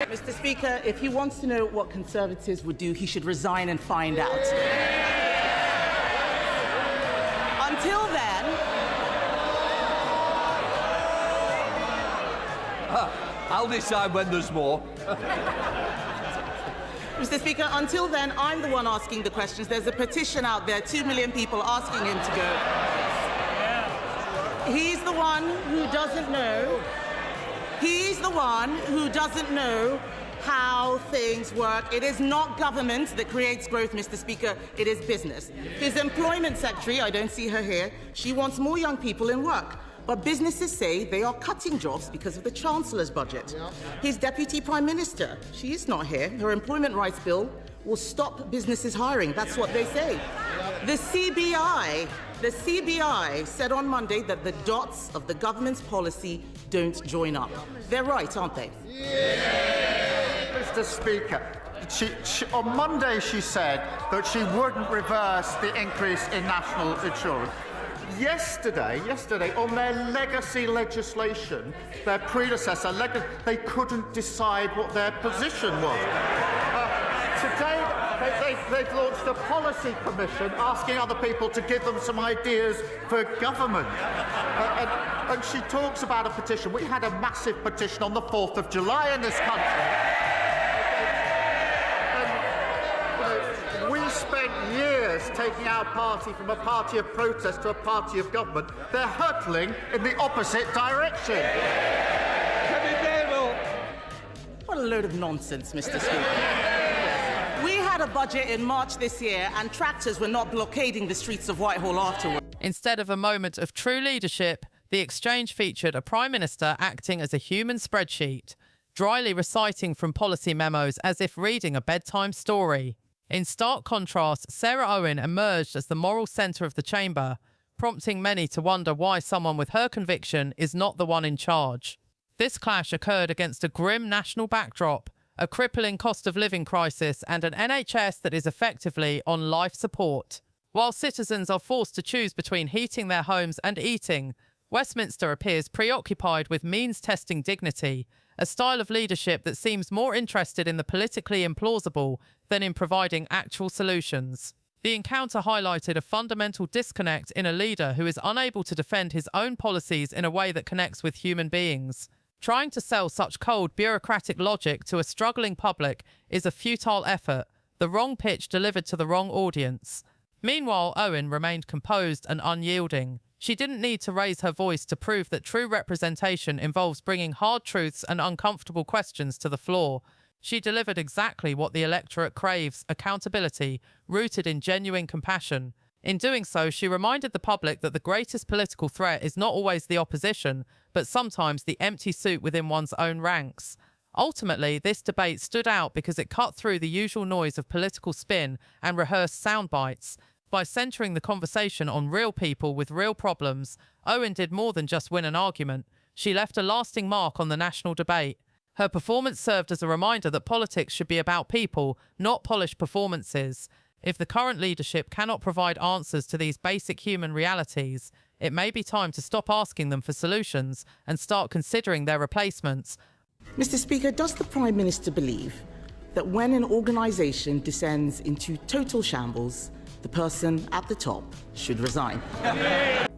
Mr. Speaker, if he wants to know what Conservatives would do, he should resign and find out. Until then... I'll decide when there's more. Mr. Speaker, until then, I'm the one asking the questions. There's a petition out there, 2 million people asking him to go. He's the one who doesn't know. He's the one who doesn't know how things work. It is not government that creates growth, Mr. Speaker. It is business. His employment secretary, I don't see her here, she wants more young people in work. But businesses say they are cutting jobs because of the Chancellor's budget. His Deputy Prime Minister, she is not here. Her employment rights bill will stop businesses hiring. That's what they say. The CBI said on Monday that the dots of the government's policy don't join up. They're right, aren't they? Mr. Speaker, on Monday she said that she wouldn't reverse the increase in national insurance. Yesterday, on their legacy legislation, their predecessor, they couldn't decide what their position was. Today, they've launched a policy commission asking other people to give them some ideas for government. And she talks about a petition. We had a massive petition on the 4th of July in this country. We spent years taking our party from a party of protest to a party of government. They're hurtling in the opposite direction. What a load of nonsense, Mr. Speaker. We had a budget in March this year and tractors were not blockading the streets of Whitehall afterwards. Instead of a moment of true leadership, the exchange featured a Prime Minister acting as a human spreadsheet, dryly reciting from policy memos as if reading a bedtime story. In stark contrast, Sarah Owen emerged as the moral centre of the chamber, prompting many to wonder why someone with her conviction is not the one in charge. This clash occurred against a grim national backdrop, a crippling cost of living crisis and an NHS that is effectively on life support. While citizens are forced to choose between heating their homes and eating, Westminster appears preoccupied with means-testing dignity, a style of leadership that seems more interested in the politically implausible than in providing actual solutions. The encounter highlighted a fundamental disconnect in a leader who is unable to defend his own policies in a way that connects with human beings. Trying to sell such cold bureaucratic logic to a struggling public is a futile effort, the wrong pitch delivered to the wrong audience. Meanwhile, Owen remained composed and unyielding. She didn't need to raise her voice to prove that true representation involves bringing hard truths and uncomfortable questions to the floor. She delivered exactly what the electorate craves: accountability, rooted in genuine compassion. In doing so, she reminded the public that the greatest political threat is not always the opposition, but sometimes the empty suit within one's own ranks. Ultimately, this debate stood out because it cut through the usual noise of political spin and rehearsed sound bites. By centering the conversation on real people with real problems, Owen did more than just win an argument. She left a lasting mark on the national debate. Her performance served as a reminder that politics should be about people, not polished performances. If the current leadership cannot provide answers to these basic human realities, it may be time to stop asking them for solutions and start considering their replacements. Mr. Speaker, does the Prime Minister believe that when an organisation descends into total shambles, the person at the top should resign?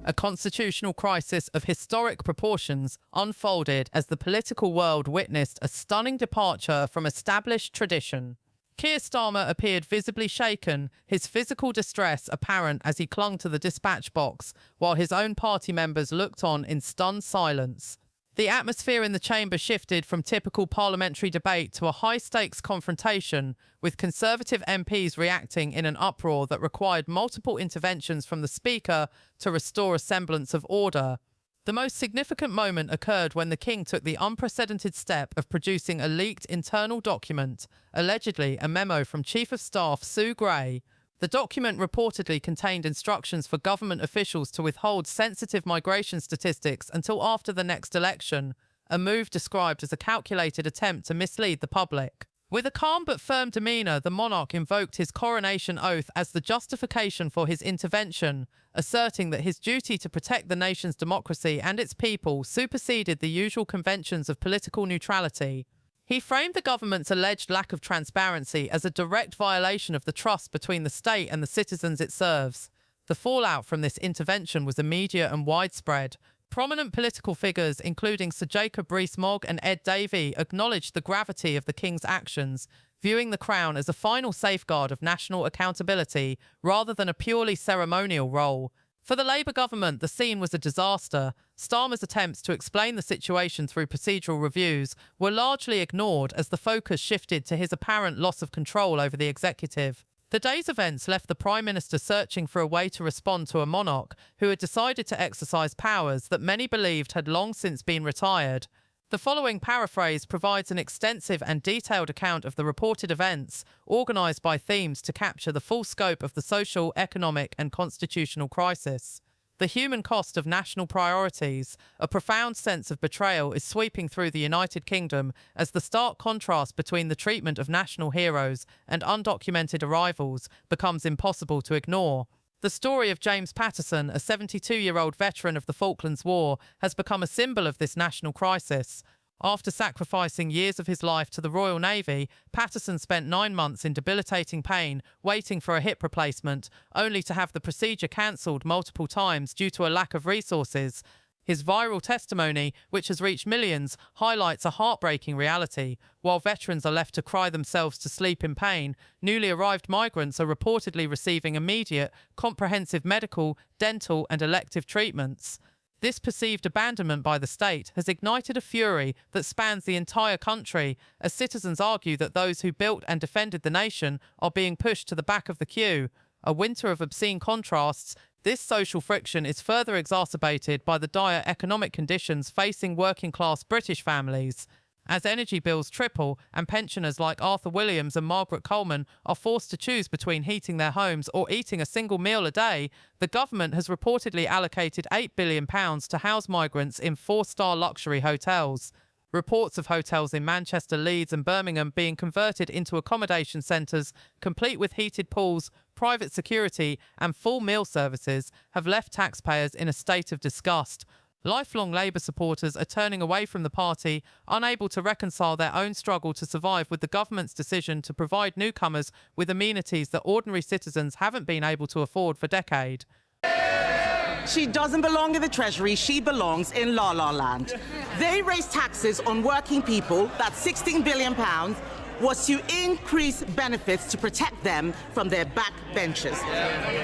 A constitutional crisis of historic proportions unfolded as the political world witnessed a stunning departure from established tradition. Keir Starmer appeared visibly shaken, his physical distress apparent as he clung to the dispatch box, while his own party members looked on in stunned silence. The atmosphere in the chamber shifted from typical parliamentary debate to a high-stakes confrontation, with Conservative MPs reacting in an uproar that required multiple interventions from the Speaker to restore a semblance of order. The most significant moment occurred when the King took the unprecedented step of producing a leaked internal document, allegedly a memo from Chief of Staff Sue Gray. The document reportedly contained instructions for government officials to withhold sensitive migration statistics until after the next election, a move described as a calculated attempt to mislead the public. With a calm but firm demeanour, the monarch invoked his coronation oath as the justification for his intervention, asserting that his duty to protect the nation's democracy and its people superseded the usual conventions of political neutrality. He framed the government's alleged lack of transparency as a direct violation of the trust between the state and the citizens it serves. The fallout from this intervention was immediate and widespread. Prominent political figures, including Sir Jacob Rees-Mogg and Ed Davey, acknowledged the gravity of the King's actions, viewing the Crown as a final safeguard of national accountability rather than a purely ceremonial role. For the Labour government, the scene was a disaster. Starmer's attempts to explain the situation through procedural reviews were largely ignored as the focus shifted to his apparent loss of control over the executive. The day's events left the Prime Minister searching for a way to respond to a monarch who had decided to exercise powers that many believed had long since been retired. The following paraphrase provides an extensive and detailed account of the reported events, organised by themes to capture the full scope of the social, economic and constitutional crisis. The human cost of national priorities, a profound sense of betrayal is sweeping through the United Kingdom as the stark contrast between the treatment of national heroes and undocumented arrivals becomes impossible to ignore. The story of James Patterson, a 72-year-old veteran of the Falklands War, has become a symbol of this national crisis. After sacrificing years of his life to the Royal Navy, Patterson spent 9 months in debilitating pain, waiting for a hip replacement, only to have the procedure cancelled multiple times due to a lack of resources. His viral testimony, which has reached millions, highlights a heartbreaking reality. While veterans are left to cry themselves to sleep in pain, newly arrived migrants are reportedly receiving immediate, comprehensive medical, dental and elective treatments. This perceived abandonment by the state has ignited a fury that spans the entire country, as citizens argue that those who built and defended the nation are being pushed to the back of the queue. A winter of obscene contrasts, this social friction is further exacerbated by the dire economic conditions facing working-class British families. As energy bills triple and pensioners like Arthur Williams and Margaret Coleman are forced to choose between heating their homes or eating a single meal a day, the government has reportedly allocated £8 billion to house migrants in 4-star luxury hotels. Reports of hotels in Manchester, Leeds and Birmingham being converted into accommodation centres, complete with heated pools, private security and full meal services, have left taxpayers in a state of disgust. Lifelong Labour supporters are turning away from the party, unable to reconcile their own struggle to survive with the government's decision to provide newcomers with amenities that ordinary citizens haven't been able to afford for decades. She doesn't belong in the Treasury, she belongs in La La Land. They raised taxes on working people, that's £16 billion, was to increase benefits to protect them from their backbenchers.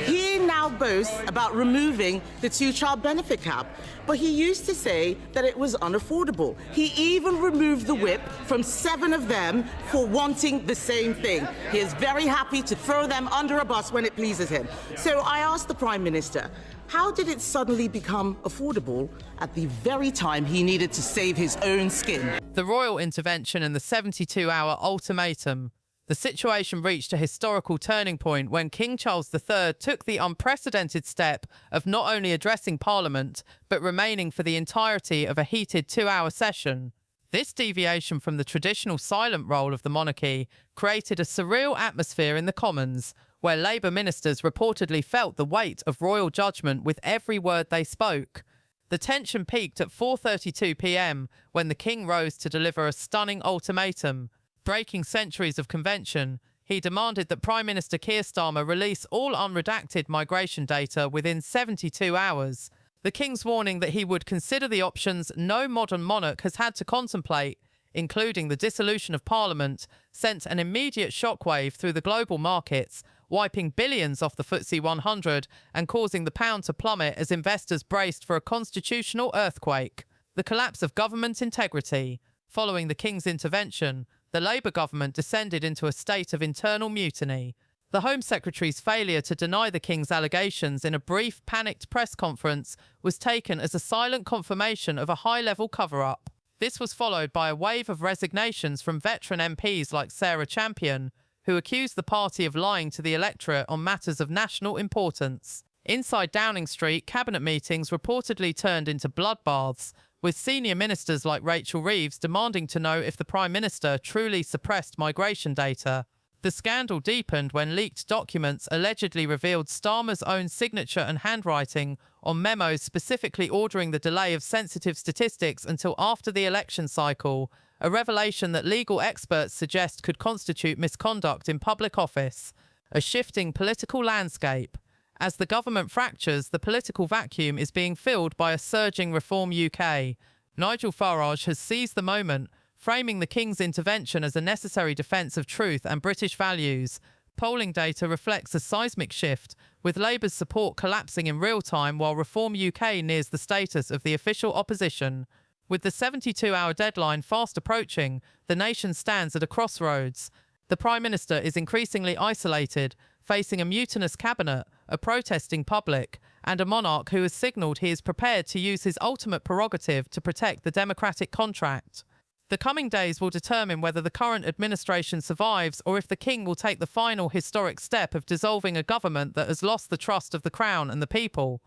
He now boasts about removing the 2-child benefit cap, but he used to say that it was unaffordable. He even removed the whip from 7 of them for wanting the same thing. He is very happy to throw them under a bus when it pleases him. So I asked the Prime Minister, how did it suddenly become affordable at the very time he needed to save his own skin? The royal intervention and the 72-hour ultimatum. The situation reached a historical turning point when King Charles III took the unprecedented step of not only addressing Parliament, but remaining for the entirety of a heated 2-hour session. This deviation from the traditional silent role of the monarchy created a surreal atmosphere in the Commons, where Labour ministers reportedly felt the weight of royal judgment with every word they spoke. The tension peaked at 4:32 p.m. when the King rose to deliver a stunning ultimatum. Breaking centuries of convention, he demanded that Prime Minister Keir Starmer release all unredacted migration data within 72 hours. The King's warning that he would consider the options no modern monarch has had to contemplate, including the dissolution of Parliament, sent an immediate shockwave through the global markets, wiping billions off the FTSE 100 and causing the pound to plummet as investors braced for a constitutional earthquake. The collapse of government integrity. Following the King's intervention, the Labour government descended into a state of internal mutiny. The Home Secretary's failure to deny the King's allegations in a brief, panicked press conference was taken as a silent confirmation of a high-level cover-up. This was followed by a wave of resignations from veteran MPs like Sarah Champion, who accused the party of lying to the electorate on matters of national importance. Inside Downing Street, cabinet meetings reportedly turned into bloodbaths, with senior ministers like Rachel Reeves demanding to know if the Prime Minister truly suppressed migration data. The scandal deepened when leaked documents allegedly revealed Starmer's own signature and handwriting on memos specifically ordering the delay of sensitive statistics until after the election cycle, a revelation that legal experts suggest could constitute misconduct in public office, a shifting political landscape. As the government fractures, the political vacuum is being filled by a surging Reform UK. Nigel Farage has seized the moment, framing the King's intervention as a necessary defence of truth and British values. Polling data reflects a seismic shift, with Labour's support collapsing in real time while Reform UK nears the status of the official opposition. With the 72-hour deadline fast approaching, the nation stands at a crossroads. The Prime Minister is increasingly isolated, facing a mutinous cabinet, a protesting public, and a monarch who has signalled he is prepared to use his ultimate prerogative to protect the democratic contract. The coming days will determine whether the current administration survives or if the King will take the final historic step of dissolving a government that has lost the trust of the Crown and the people.